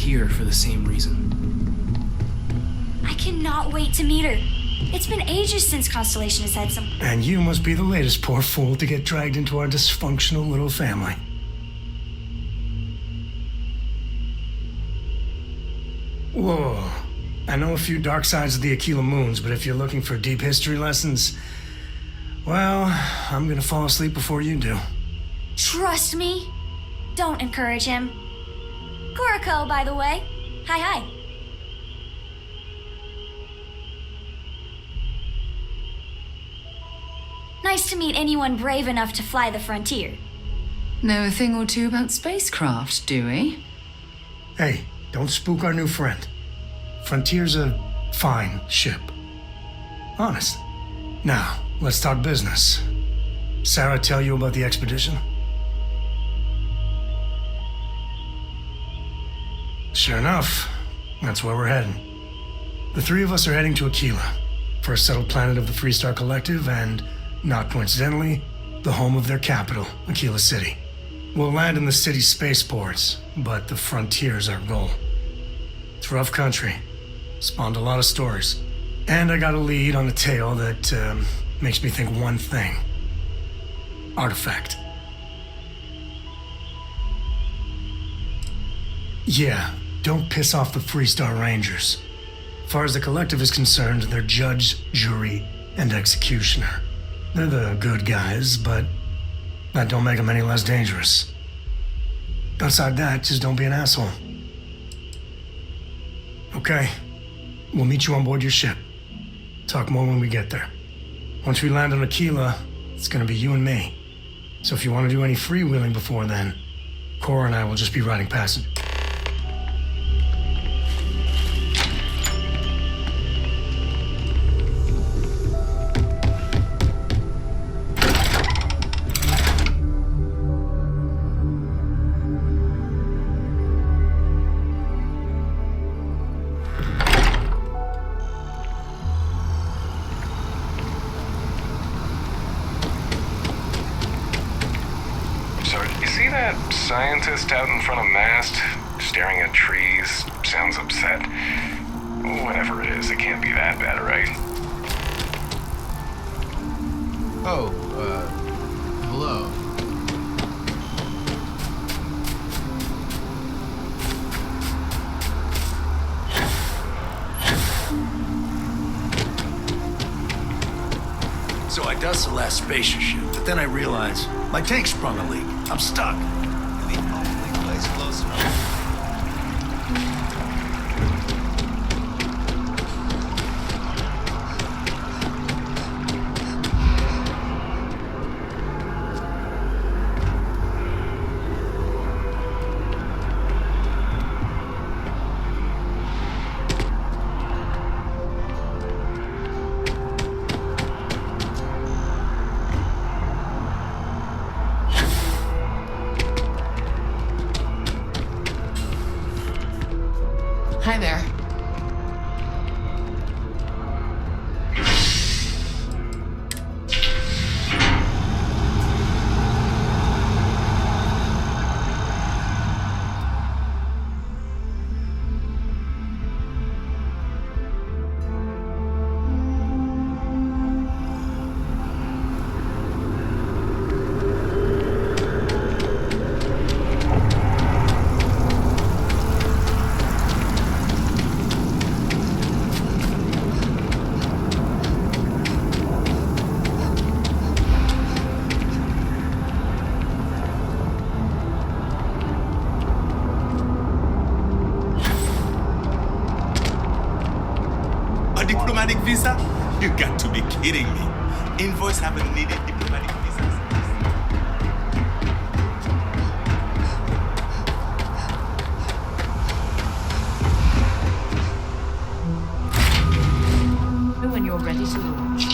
here for the same reason. I cannot wait to meet her. It's been ages since Constellation has had some... And you must be the latest poor fool to get dragged into our dysfunctional little family. Whoa. I know a few dark sides of the Aquila Moons, but if you're looking for deep history lessons, well, I'm gonna fall asleep before you do. Trust me. Don't encourage him. Koriko, by the way. Hi. Nice to meet anyone brave enough to fly the frontier. Know a thing or two about spacecraft, do we? Hey, don't spook our new friend. Frontier's a fine ship. Honest. Now, let's talk business. Sarah tell you about the expedition? Sure enough, that's where we're heading. The three of us are heading to Aquila, first settled planet of the Freestar Collective and, not coincidentally, the home of their capital, Aquila City. We'll land in the city's spaceports, but the frontier's our goal. It's rough country. Spawned a lot of stories. And I got a lead on a tale that makes me think one thing. Artifact. Yeah, don't piss off the Freestar Rangers. As far as the Collective is concerned, they're judge, jury, and executioner. They're the good guys, but that don't make them any less dangerous. Outside that, just don't be an asshole. Okay, we'll meet you on board your ship. Talk more when we get there. Once we land on Aquila, it's gonna be you and me. So if you want to do any freewheeling before then, Cora and I will just be riding passengers. Scientist out in front of mast, staring at trees, sounds upset. Whatever it is, it can't be that bad, right? Oh, hello. So I dust the last spacer ship, but then I realized my tank sprung a leak. I'm stuck. The only place close enough. Hi there. Diplomatic visa? You got to be kidding me. Invoice haven't needed diplomatic visas. When you're ready to launch.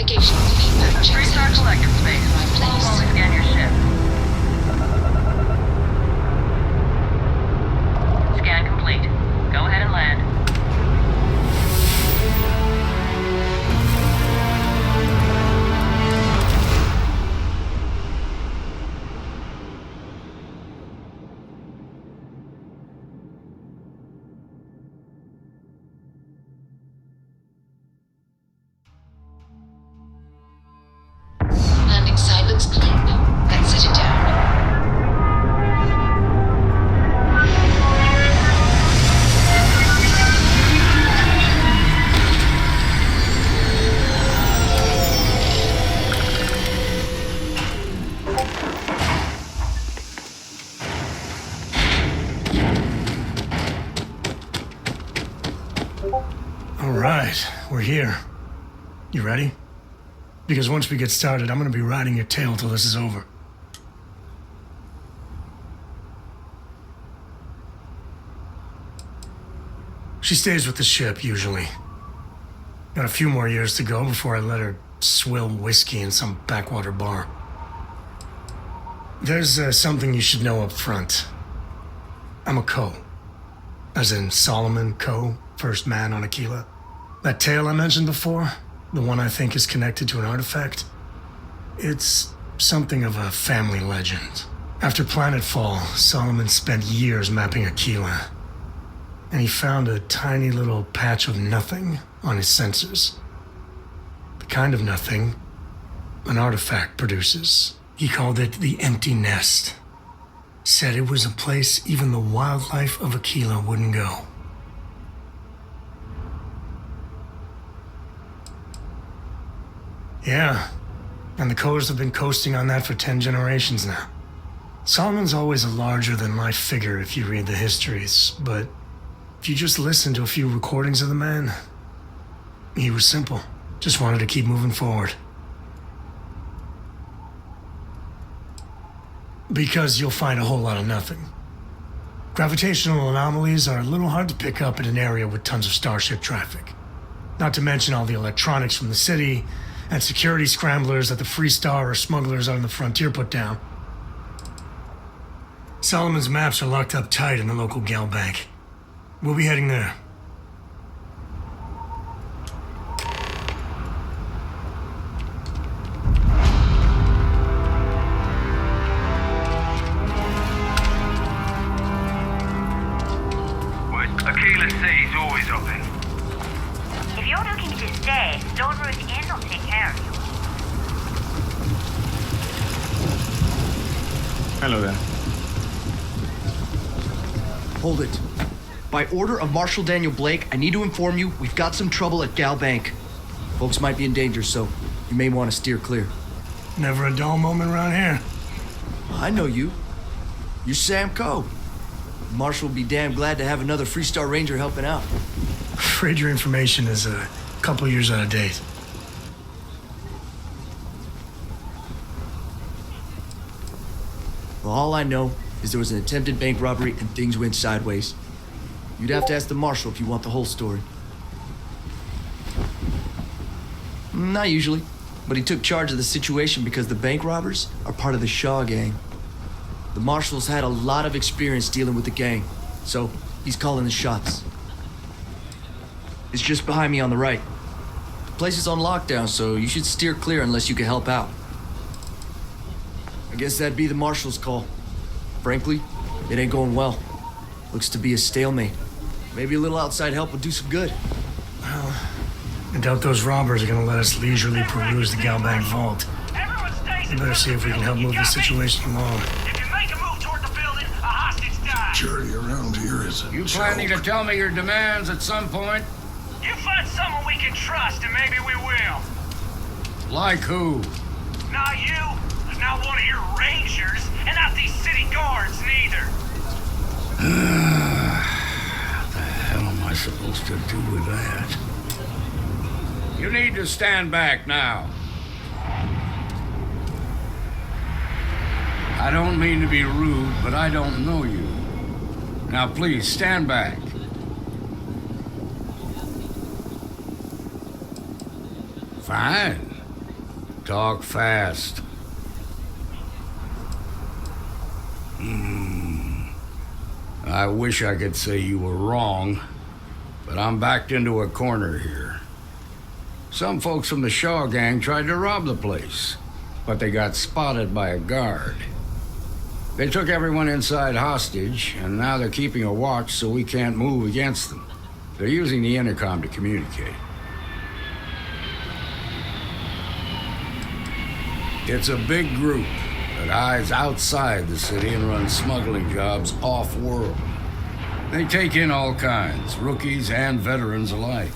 navigation feedback checks Freestar out. Collective Space. Place. Slowly scan your ship. Scan complete. Go ahead and land. Landing side looks clean. Let's set it down. All right, we're here. You ready? Because once we get started, I'm gonna be riding your tail till this is over. She stays with the ship, usually. Got a few more years to go before I let her swill whiskey in some backwater bar. There's something you should know up front. I'm a Co. As in Solomon Co., first man on Aquila. That tale I mentioned before, the one I think is connected to an artifact, it's something of a family legend. After Planetfall, Solomon spent years mapping Aquila, and he found a tiny little patch of nothing on his sensors. The kind of nothing an artifact produces. He called it the Empty Nest. Said it was a place even the wildlife of Aquila wouldn't go. Yeah, and the Coes have been coasting on that for 10 generations now. Solomon's always a larger-than-life figure if you read the histories, but if you just listen to a few recordings of the man, he was simple. Just wanted to keep moving forward. Because you'll find a whole lot of nothing. Gravitational anomalies are a little hard to pick up in an area with tons of starship traffic. Not to mention all the electronics from the city and security scramblers that the Free Star or smugglers on the frontier put down. Solomon's maps are locked up tight in the local gal bank. We'll be heading there. Aquila City's always open. If you're looking to stay, Stoneroot Inn will take care of you. Hello there. Hold it. By order of Marshal Daniel Blake, I need to inform you we've got some trouble at Gal Bank. Folks might be in danger, so you may want to steer clear. Never a dull moment around here. I know you. You're Sam Coe. Marshal will be damn glad to have another Free Star Ranger helping out. Afraid your information is a couple years out of date. Well, all I know is there was an attempted bank robbery and things went sideways. You'd have to ask the Marshal if you want the whole story. Not usually, but he took charge of the situation because the bank robbers are part of the Shaw gang. The Marshal's had a lot of experience dealing with the gang, so he's calling the shots. It's just behind me on the right. The place is on lockdown, so you should steer clear unless you can help out. I guess that'd be the Marshal's call. Frankly, it ain't going well. Looks to be a stalemate. Maybe a little outside help would do some good. Well, I doubt those robbers are gonna let us leisurely peruse the Galbank vault. We better see if we can help move the situation along. Security around here is a You planning to tell me your demands at some point? You find someone we can trust and maybe we will. Like who? Not you, not one of your rangers, and not these city guards neither. The hell am I supposed to do with that? You need to stand back now. I don't mean to be rude, but I don't know you. Now please, stand back. Fine. Talk fast. I wish I could say you were wrong, but I'm backed into a corner here. Some folks from the Shaw gang tried to rob the place, but they got spotted by a guard. They took everyone inside hostage, and now they're keeping a watch so we can't move against them. They're using the intercom to communicate. It's a big group that hides outside the city and runs smuggling jobs off-world. They take in all kinds, rookies and veterans alike.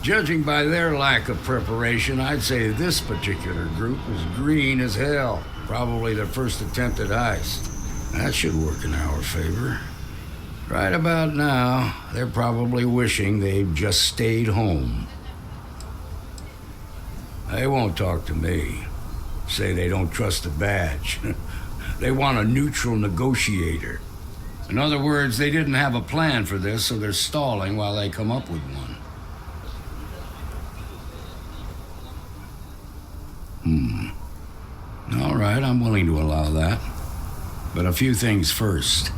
Judging by their lack of preparation, I'd say this particular group is green as hell. Probably their first attempt at heist. That should work in our favor. Right about now, they're probably wishing they'd just stayed home. They won't talk to me. Say they don't trust the badge. They want a neutral negotiator. In other words, they didn't have a plan for this, so they're stalling while they come up with one. All right, I'm willing to allow that. But a few things first.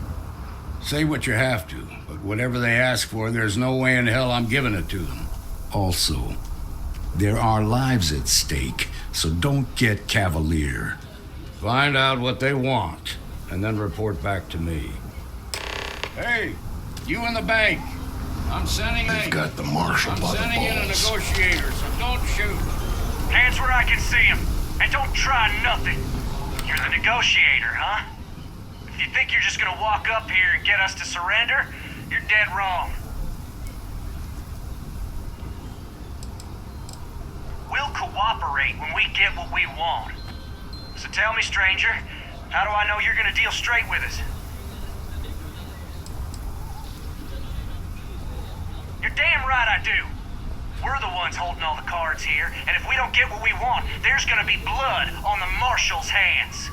Say what you have to, but whatever they ask for, there's no way in hell I'm giving it to them. Also, there are lives at stake, so don't get cavalier. Find out what they want, and then report back to me. Hey, you in the bank. I'm sending in. They've got the marshal by the balls. I'm sending in a negotiator, so don't shoot. Hands where I can see him, and don't try nothing. You're the negotiator, huh? If you think you're just gonna walk up here and get us to surrender, you're dead wrong. We'll cooperate when we get what we want. So tell me, stranger, how do I know you're gonna deal straight with us? You're damn right I do. We're the ones holding all the cards here, and if we don't get what we want, there's gonna be blood on the Marshal's hands.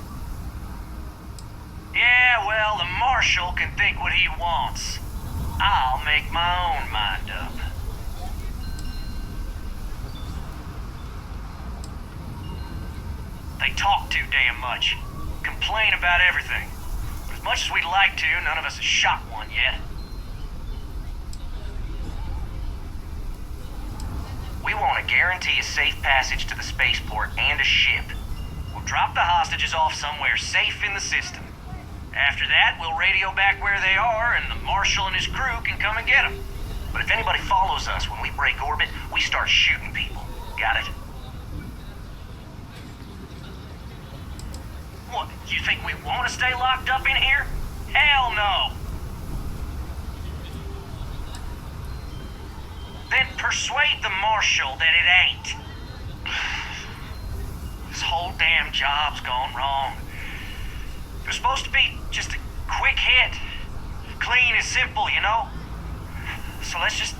Yeah, well, the Marshal can think what he wants. I'll make my own mind up. They talk too damn much. Complain about everything. But as much as we'd like to, none of us has shot one yet. We want to guarantee a safe passage to the spaceport and a ship. We'll drop the hostages off somewhere safe in the system. After that, we'll radio back where they are, and the Marshal and his crew can come and get them. But if anybody follows us when we break orbit, we start shooting people. Got it? What, you think we want to stay locked up in here? Hell no! Then persuade the Marshal that it ain't. This whole damn job's gone wrong. It was supposed to be just a quick hit. Clean and simple, you know? So let's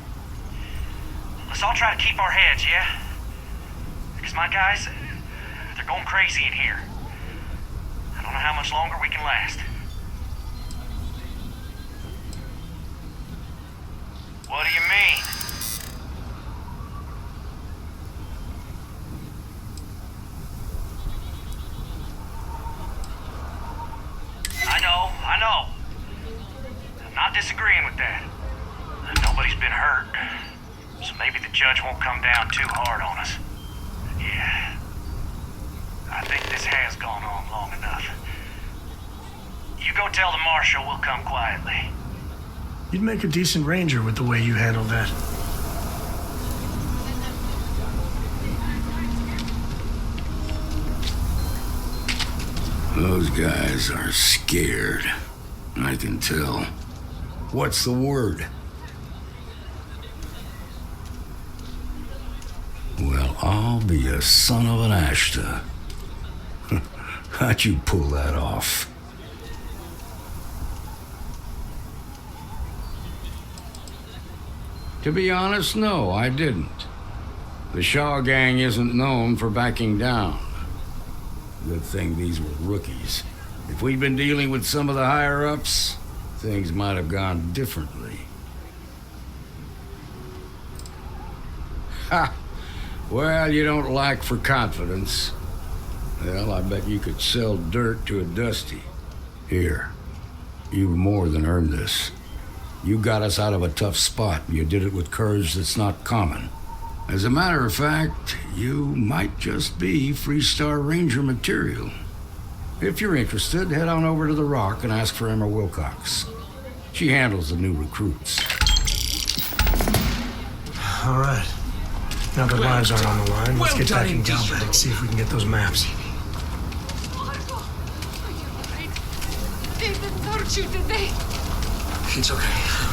all try to keep our heads, yeah? Because my guys, they're going crazy in here. I don't know how much longer we can last. What do you mean? I know. I'm not disagreeing with that. Nobody's been hurt, so maybe the judge won't come down too hard on us. Yeah. I think this has gone on long enough. You go tell the Marshal we'll come quietly. You'd make a decent ranger with the way you handled that. Those guys are scared. I can tell. What's the word? Well, I'll be a son of an Ashta. How'd you pull that off? To be honest, no, I didn't. The Shaw gang isn't known for backing down. Good thing these were rookies. If we'd been dealing with some of the higher-ups, things might have gone differently. Ha! Well, you don't lack for confidence. Well, I bet you could sell dirt to a Dusty. Here, you've more than earned this. You got us out of a tough spot, and you did it with courage that's not common. As a matter of fact, you might just be Freestar Ranger material. If you're interested, head on over to the Rock and ask for Emma Wilcox. She handles the new recruits. All right. Now the lives aren't on the line. Let's get back in Galbreath and see if we can get those maps. They didn't hurt you, did they? It's okay.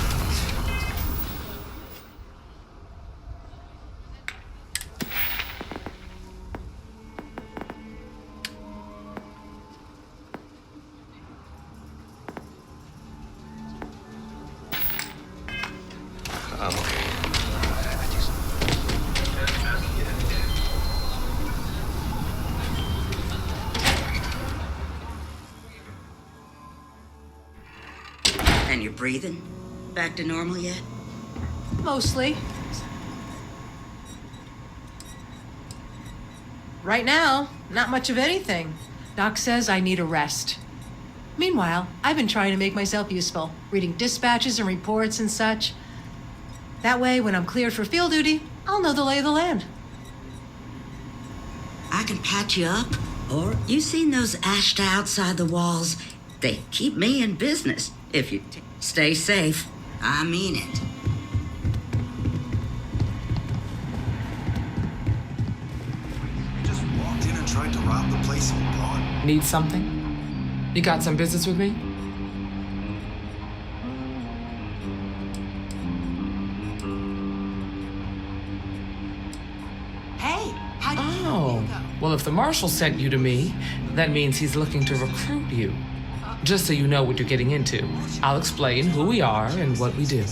I'm okay. And you're breathing? Back to normal yet? Mostly. Right now, not much of anything. Doc says I need a rest. Meanwhile, I've been trying to make myself useful, reading dispatches and reports and such. That way, when I'm cleared for field duty, I'll know the lay of the land. I can patch you up. Or you seen those ashed outside the walls? They keep me in business. If you stay safe, I mean it. You just walked in and tried to rob the place and gone. Need something? You got some business with me? Hey, how do you Oh, well, if the marshal sent you to me, that means he's looking to recruit you. Just so you know what you're getting into, I'll explain who we are and what we do.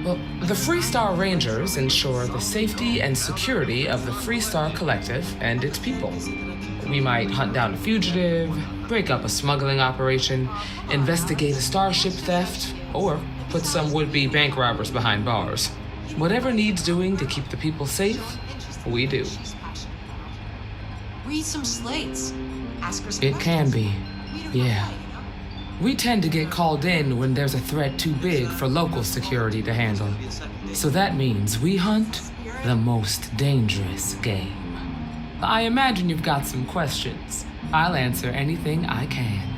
Well, the Freestar Rangers ensure the safety and security of the Freestar Collective and its people. We might hunt down a fugitive, break up a smuggling operation, investigate a starship theft, or put some would-be bank robbers behind bars. Whatever needs doing to keep the people safe, we do. read some slates? Ask her some It can be, yeah. We tend to get called in when there's a threat too big for local security to handle. So that means we hunt the most dangerous game. I imagine you've got some questions. I'll answer anything I can.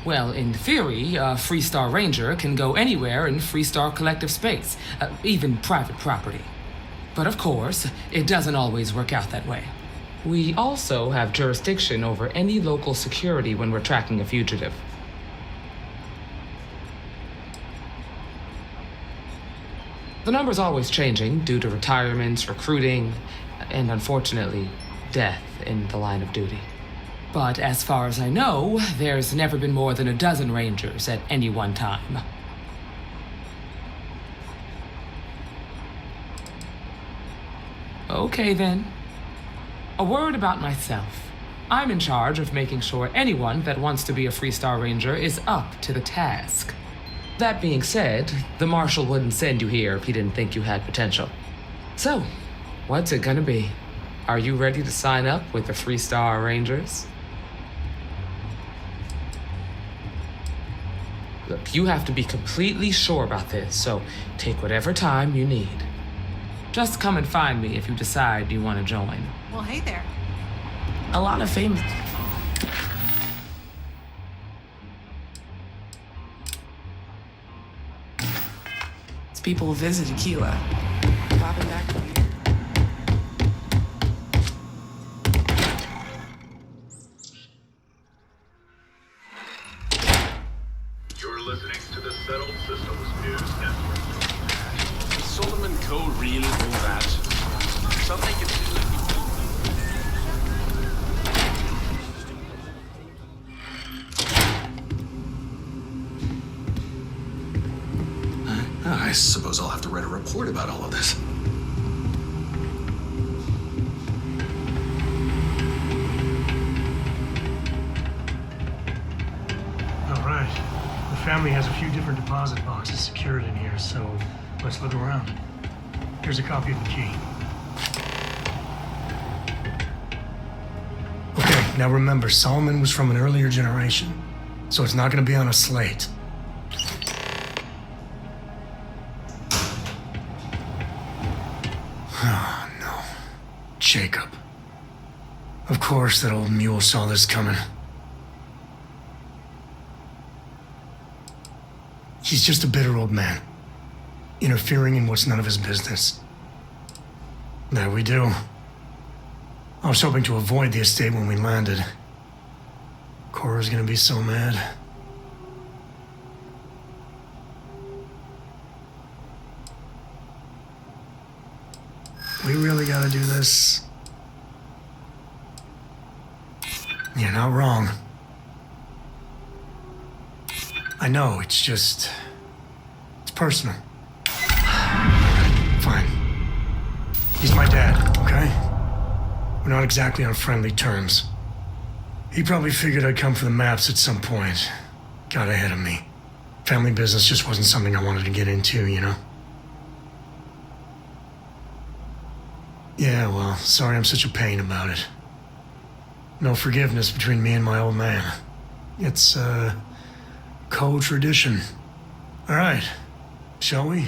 Well, in theory, a Freestar Ranger can go anywhere in Freestar Collective space, even private property. But of course, it doesn't always work out that way. We also have jurisdiction over any local security when we're tracking a fugitive. The number's always changing due to retirements, recruiting, and unfortunately, death in the line of duty. But as far as I know, there's never been more than a dozen Rangers at any one time. Okay then. A word about myself. I'm in charge of making sure anyone that wants to be a Freestar Ranger is up to the task. That being said, the Marshal wouldn't send you here if he didn't think you had potential. So, what's it gonna be? Are you ready to sign up with the Freestar Rangers? Look, you have to be completely sure about this, so take whatever time you need. Just come and find me if you decide you want to join. Well, hey there. A lot of famous... people visit Aquila. Popping back from here. You're listening to the Settled Systems News Network. Is Solomon Co. really all that? Something you do. I suppose I'll have to write a report about all of this. All right. The family has a few different deposit boxes secured in here, so let's look around. Here's a copy of the key. Okay, now remember, Solomon was from an earlier generation, so it's not going to be on a slate. Oh, no. Jacob. Of course that old mule saw this coming. He's just a bitter old man, interfering in what's none of his business. There we do. I was hoping to avoid the estate when we landed. Cora's gonna be so mad. We really gotta do this? You're not wrong. I know, it's just... it's personal. Fine. He's my dad, okay? We're not exactly on friendly terms. He probably figured I'd come for the maps at some point. Got ahead of me. Family business just wasn't something I wanted to get into, you know? Yeah, well, sorry I'm such a pain about it. No forgiveness between me and my old man. It's, co-tradition. All right, shall we?